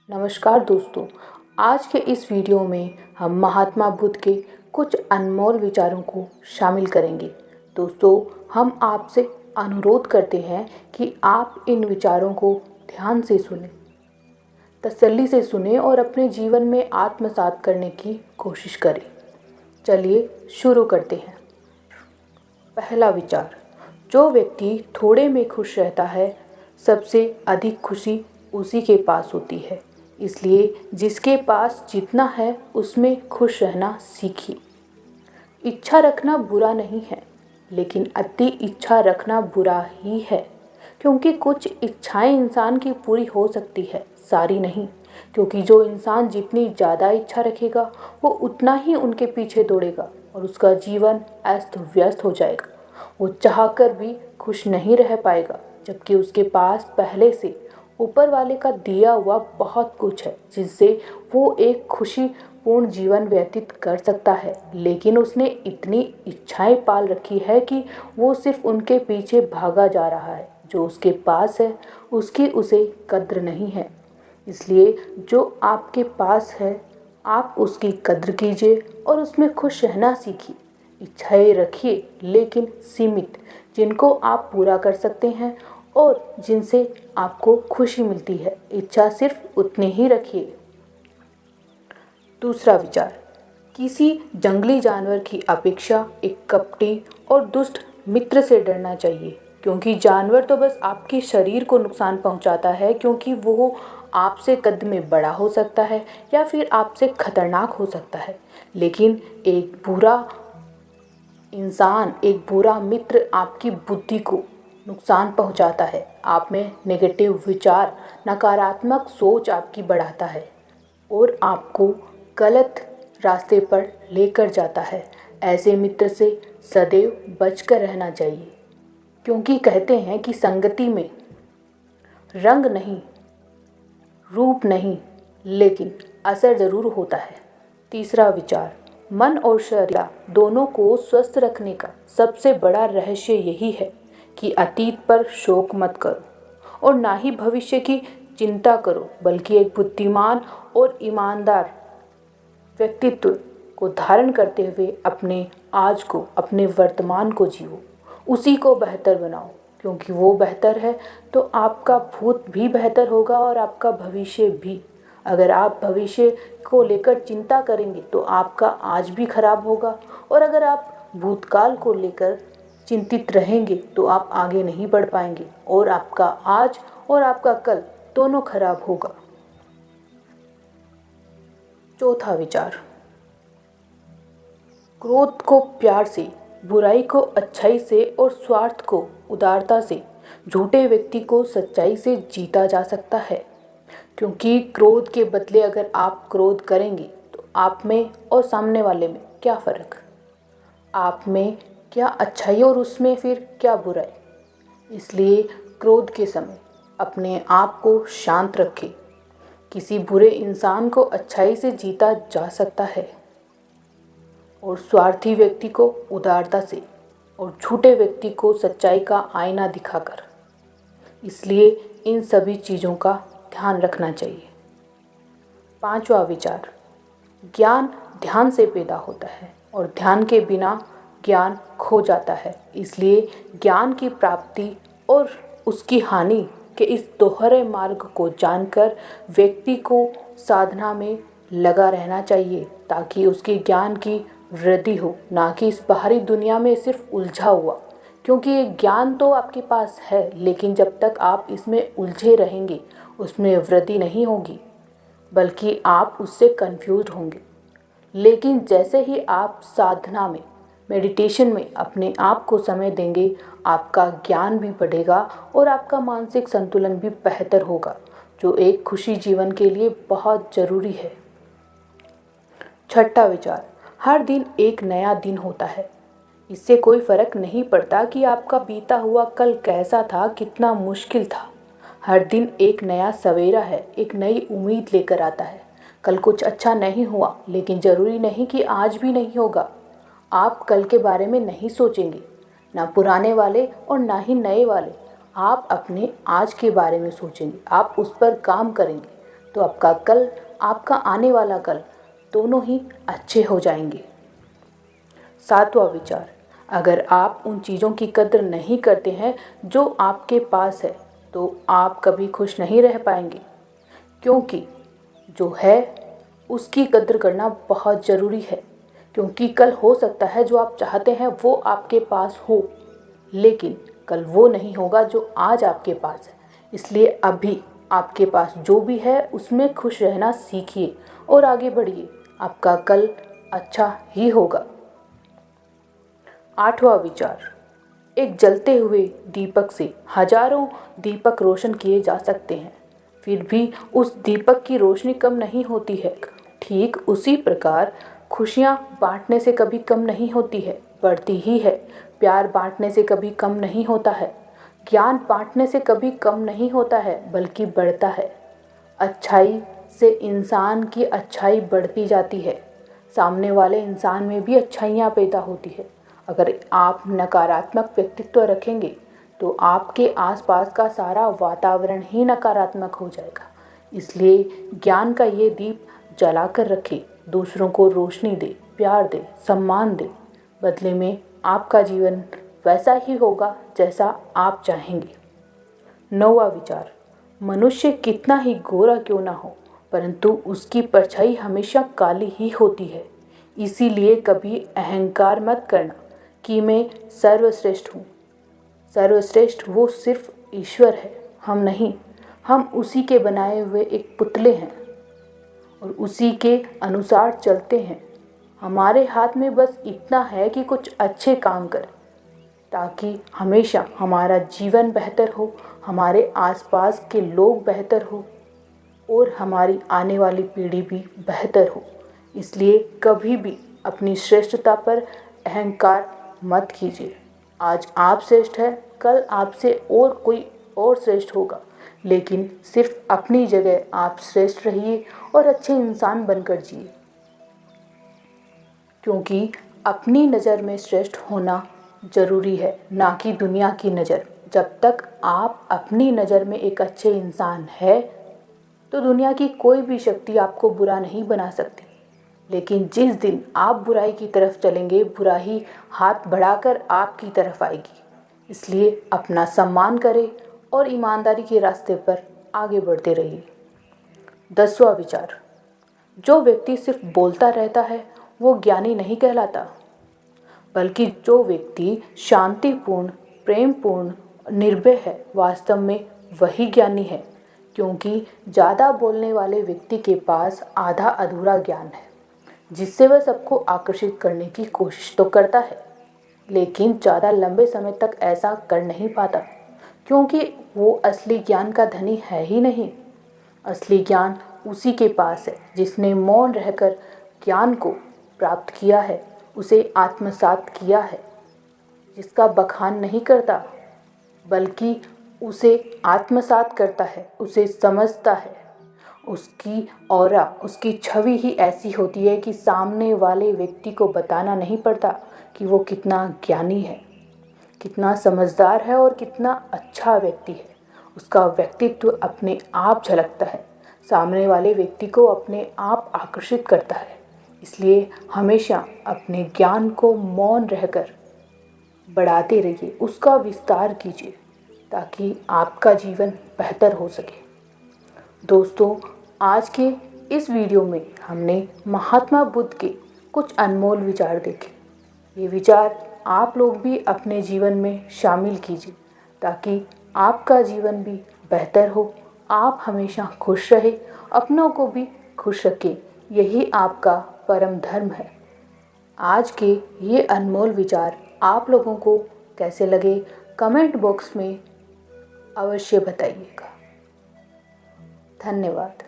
नमस्कार दोस्तों। आज के इस वीडियो में हम महात्मा बुद्ध के कुछ अनमोल विचारों को शामिल करेंगे। दोस्तों, हम आपसे अनुरोध करते हैं कि आप इन विचारों को ध्यान से सुनें, तसल्ली से सुनें और अपने जीवन में आत्मसात करने की कोशिश करें। चलिए शुरू करते हैं। पहला विचार, जो व्यक्ति थोड़े में खुश रहता है, सबसे अधिक खुशी उसी के पास होती है। इसलिए जिसके पास जितना है उसमें खुश रहना सीखिए। इच्छा रखना बुरा नहीं है, लेकिन अति इच्छा रखना बुरा ही है, क्योंकि कुछ इच्छाएं इंसान की पूरी हो सकती है, सारी नहीं। क्योंकि जो इंसान जितनी ज़्यादा इच्छा रखेगा वो उतना ही उनके पीछे दौड़ेगा और उसका जीवन अस्त व्यस्त हो जाएगा। वो चाहकर भी खुश नहीं रह पाएगा, जबकि उसके पास पहले से ऊपर वाले का दिया हुआ बहुत कुछ है जिससे वो एक खुशीपूर्ण जीवन व्यतीत कर सकता है। लेकिन उसने इतनी इच्छाएं पाल रखी है कि वो सिर्फ उनके पीछे भागा जा रहा है। जो उसके पास है उसकी उसे कद्र नहीं है। इसलिए जो आपके पास है आप उसकी कद्र कीजिए और उसमें खुश रहना सीखिए। इच्छाएं रखिए, लेकिन सीमित, जिनको आप पूरा कर सकते हैं और जिनसे आपको खुशी मिलती है। इच्छा सिर्फ उतनी ही रखिए। दूसरा विचार, किसी जंगली जानवर की अपेक्षा एक कपटी और दुष्ट मित्र से डरना चाहिए। क्योंकि जानवर तो बस आपके शरीर को नुकसान पहुंचाता है, क्योंकि वो आपसे कद में बड़ा हो सकता है या फिर आपसे खतरनाक हो सकता है। लेकिन एक बुरा इंसान, एक बुरा मित्र आपकी बुद्धि को नुकसान पहुंचाता है। आप में नेगेटिव विचार, नकारात्मक सोच आपकी बढ़ाता है और आपको गलत रास्ते पर लेकर जाता है। ऐसे मित्र से सदैव बचकर रहना चाहिए, क्योंकि कहते हैं कि संगति में रंग नहीं, रूप नहीं, लेकिन असर ज़रूर होता है। तीसरा विचार, मन और शरीर दोनों को स्वस्थ रखने का सबसे बड़ा रहस्य यही है कि अतीत पर शोक मत करो और ना ही भविष्य की चिंता करो, बल्कि एक बुद्धिमान और ईमानदार व्यक्तित्व को धारण करते हुए अपने आज को, अपने वर्तमान को जियो। उसी को बेहतर बनाओ, क्योंकि वो बेहतर है तो आपका भूत भी बेहतर होगा और आपका भविष्य भी। अगर आप भविष्य को लेकर चिंता करेंगे तो आपका आज भी खराब होगा, और अगर आप भूतकाल को लेकर चिंतित रहेंगे तो आप आगे नहीं बढ़ पाएंगे और आपका आज और आपका कल दोनों खराब होगा। चौथा विचार, क्रोध को प्यार से, बुराई को अच्छाई से और स्वार्थ को उदारता से, झूठे व्यक्ति को सच्चाई से जीता जा सकता है। क्योंकि क्रोध के बदले अगर आप क्रोध करेंगे तो आप में और सामने वाले में क्या फ़र्क, आप में क्या अच्छाई और उसमें फिर क्या बुराई। इसलिए क्रोध के समय अपने आप को शांत रखें। किसी बुरे इंसान को अच्छाई से जीता जा सकता है और स्वार्थी व्यक्ति को उदारता से, और झूठे व्यक्ति को सच्चाई का आईना दिखाकर। इसलिए इन सभी चीज़ों का ध्यान रखना चाहिए। पांचवा विचार, ज्ञान ध्यान से पैदा होता है और ध्यान के बिना ज्ञान खो जाता है। इसलिए ज्ञान की प्राप्ति और उसकी हानि के इस दोहरे मार्ग को जानकर व्यक्ति को साधना में लगा रहना चाहिए, ताकि उसके ज्ञान की वृद्धि हो, ना कि इस बाहरी दुनिया में सिर्फ उलझा हुआ। क्योंकि ये ज्ञान तो आपके पास है, लेकिन जब तक आप इसमें उलझे रहेंगे उसमें वृद्धि नहीं होगी, बल्कि आप उससे कंफ्यूज होंगे। लेकिन जैसे ही आप साधना में, मेडिटेशन में अपने आप को समय देंगे, आपका ज्ञान भी बढ़ेगा और आपका मानसिक संतुलन भी बेहतर होगा, जो एक खुशी जीवन के लिए बहुत ज़रूरी है। छठा विचार, हर दिन एक नया दिन होता है। इससे कोई फ़र्क नहीं पड़ता कि आपका बीता हुआ कल कैसा था, कितना मुश्किल था। हर दिन एक नया सवेरा है, एक नई उम्मीद लेकर आता है। कल कुछ अच्छा नहीं हुआ, लेकिन ज़रूरी नहीं कि आज भी नहीं होगा। आप कल के बारे में नहीं सोचेंगे, ना पुराने वाले और ना ही नए वाले। आप अपने आज के बारे में सोचेंगे, आप उस पर काम करेंगे, तो आपका कल, आपका आने वाला कल दोनों ही अच्छे हो जाएंगे। 7वां विचार, अगर आप उन चीज़ों की कद्र नहीं करते हैं जो आपके पास है तो आप कभी खुश नहीं रह पाएंगे, क्योंकि जो है उसकी कद्र करना बहुत ज़रूरी है। क्योंकि कल हो सकता है जो आप चाहते हैं वो आपके पास हो, लेकिन कल वो नहीं होगा जो आज आपके पास है। इसलिए अभी आपके पास जो भी है उसमें खुश रहना सीखिए और आगे बढ़िए, आपका कल अच्छा ही होगा। 8वां विचार, एक जलते हुए दीपक से हजारों दीपक रोशन किए जा सकते हैं, फिर भी उस दीपक की रोशनी कम नहीं होती है। ठीक उसी प्रकार खुशियाँ बांटने से कभी कम नहीं होती है, बढ़ती ही है। प्यार बांटने से कभी कम नहीं होता है। ज्ञान बांटने से कभी कम नहीं होता है, बल्कि बढ़ता है। अच्छाई से इंसान की अच्छाई बढ़ती जाती है, सामने वाले इंसान में भी अच्छाइयाँ पैदा होती है। अगर आप नकारात्मक व्यक्तित्व रखेंगे तो आपके आसपास का सारा वातावरण ही नकारात्मक हो जाएगा। इसलिए ज्ञान का ये दीप जलाकर रखें, दूसरों को रोशनी दे, प्यार दे, सम्मान दे। बदले में आपका जीवन वैसा ही होगा जैसा आप चाहेंगे। 9वां विचार, मनुष्य कितना ही गोरा क्यों ना हो, परंतु उसकी परछाई हमेशा काली ही होती है। इसीलिए कभी अहंकार मत करना कि मैं सर्वश्रेष्ठ हूँ। सर्वश्रेष्ठ वो सिर्फ ईश्वर है, हम नहीं। हम उसी के बनाए हुए एक पुतले हैं और उसी के अनुसार चलते हैं। हमारे हाथ में बस इतना है कि कुछ अच्छे काम करें, ताकि हमेशा हमारा जीवन बेहतर हो, हमारे आसपास के लोग बेहतर हो और हमारी आने वाली पीढ़ी भी बेहतर हो। इसलिए कभी भी अपनी श्रेष्ठता पर अहंकार मत कीजिए। आज आप श्रेष्ठ है, कल आपसे और कोई और श्रेष्ठ होगा, लेकिन सिर्फ अपनी जगह आप श्रेष्ठ रहिए और अच्छे इंसान बनकर जिए। क्योंकि अपनी नज़र में श्रेष्ठ होना ज़रूरी है, ना कि दुनिया की नज़र। जब तक आप अपनी नज़र में एक अच्छे इंसान है तो दुनिया की कोई भी शक्ति आपको बुरा नहीं बना सकती। लेकिन जिस दिन आप बुराई की तरफ चलेंगे, बुराई हाथ बढ़ाकर आपकी तरफ आएगी। इसलिए अपना सम्मान करें और ईमानदारी के रास्ते पर आगे बढ़ते रहिए। 10वां विचार, जो व्यक्ति सिर्फ बोलता रहता है वो ज्ञानी नहीं कहलाता, बल्कि जो व्यक्ति शांतिपूर्ण, प्रेमपूर्ण, निर्भय है, वास्तव में वही ज्ञानी है। क्योंकि ज़्यादा बोलने वाले व्यक्ति के पास आधा अधूरा ज्ञान है, जिससे वह सबको आकर्षित करने की कोशिश तो करता है, लेकिन ज़्यादा लंबे समय तक ऐसा कर नहीं पाता, क्योंकि वो असली ज्ञान का धनी है ही नहीं। असली ज्ञान उसी के पास है जिसने मौन रहकर ज्ञान को प्राप्त किया है, उसे आत्मसात किया है, जिसका बखान नहीं करता बल्कि उसे आत्मसात करता है, उसे समझता है। उसकी ऑरा, उसकी छवि ही ऐसी होती है कि सामने वाले व्यक्ति को बताना नहीं पड़ता कि वो कितना ज्ञानी है, कितना समझदार है और कितना अच्छा व्यक्ति है। उसका व्यक्तित्व अपने आप झलकता है, सामने वाले व्यक्ति को अपने आप आकर्षित करता है। इसलिए हमेशा अपने ज्ञान को मौन रहकर बढ़ाते रहिए, उसका विस्तार कीजिए, ताकि आपका जीवन बेहतर हो सके। दोस्तों, आज के इस वीडियो में हमने महात्मा बुद्ध के कुछ अनमोल विचार देखे। ये विचार आप लोग भी अपने जीवन में शामिल कीजिए, ताकि आपका जीवन भी बेहतर हो, आप हमेशा खुश रहे, अपनों को भी खुश रखें। यही आपका परम धर्म है। आज के ये अनमोल विचार आप लोगों को कैसे लगे, कमेंट बॉक्स में अवश्य बताइएगा। धन्यवाद।